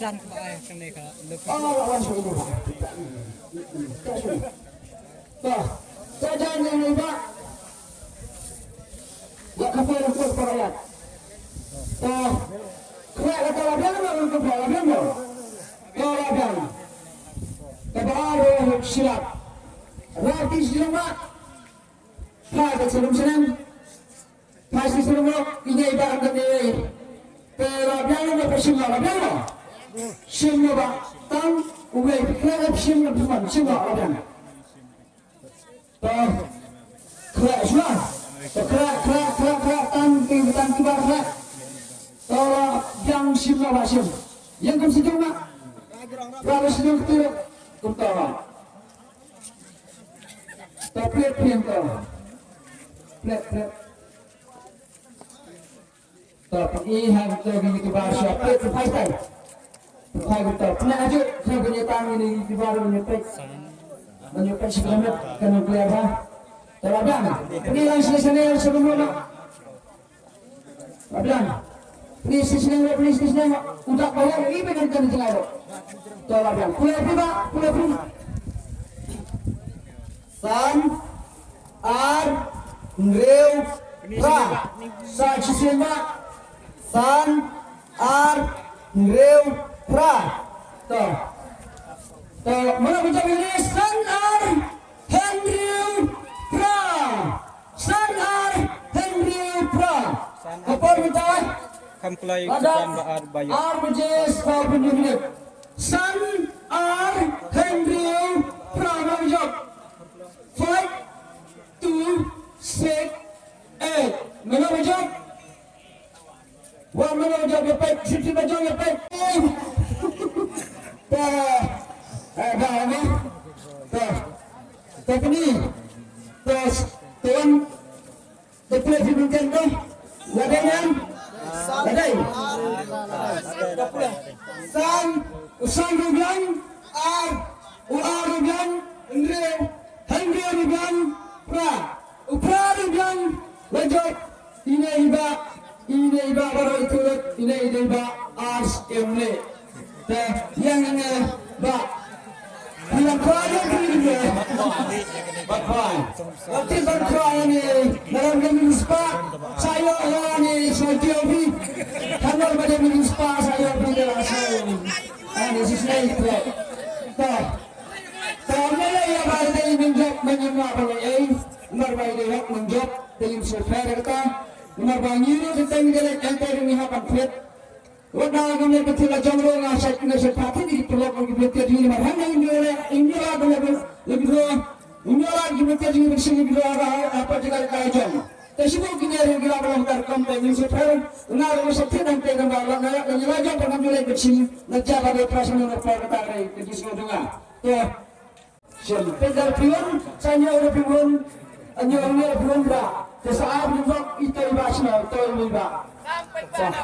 jalan ke ayah kene ka. lawan sudah. Tuh, jajan yang lima. Ya kapal untuk rakyat. Tuh, kaya kata labian lawan kepala labian lo. Kau labian. Kebaru silat. Rati silat. Pada sebelum senang. Pasti sebelum ini ibarat dari. Labian lo bersih labian lo. Semua bak tang, ugai kerana semua bukan semua labian. Tuh, kaya semua. Kerak tan kibar kerak. Tolong yang semua basim. Yang kamu sejauh nak? Berapa sejauh itu? Kamu tolong. Tapi yang tolong. Plek. Tapi ihan tu gini kibar siapa? Tupai tay. Tupai kita. Pernah aja saya punya tangan ini kibar menyupai sebelumnya kena kelihatan. Labian, ini yang selesai sebelumnya. Labian, ini selesai udah bayar ini dengan jelas. Tuh labian, pulang prima. San, ar, ngreu, pra, sacisema, san, ar, ngreu, pra. Tuh, mana macam ini san, ar, ngreu. Sanar Henry Pra. Apa kita? Kamplay Tuan Baar Bayu. Arjes Pabunjuk. San R Henry Pra Majok. 5 2 6 8. Mana Majok? Wah mana Majok dapat? Siti Majok dapat. Dah ni. Tapi ni. Terus tuan depan dibuka tu, ladaian, ladai. San rubian, rubian, Henry rubian, pra rubian, wajib. Ini iba baru itu, ini iba ars emle. Yang ini ba. Yang kaya kini Bapak, nanti berkah ini dalam menispa saya ini Sotiobi, kanal pada menispa saya pada saya ini sisai itu. Tahu ya pada menjawab menyembah pada merbaik dia menjawab dalam sefer kita, merbanyak tentang dalam antar ini apa fit. Wadang kami betul jangkau ngasih ngasih pati di pulau kami betul di mana ini lebih Unyola kita jadi bersih gila apa juga kajian. Tersebut kini ada gila melanggar kampanye sekarang. Unar mesti dan tegang balang nak lagi pengambilan bersih. Najab ada perasaan orang perkara itu semua dengar. Ya, jadi pegal pion, saya orang pion, orang pion ber. Sesaat juga itu ibasnya, itu ibas. Sampai mana?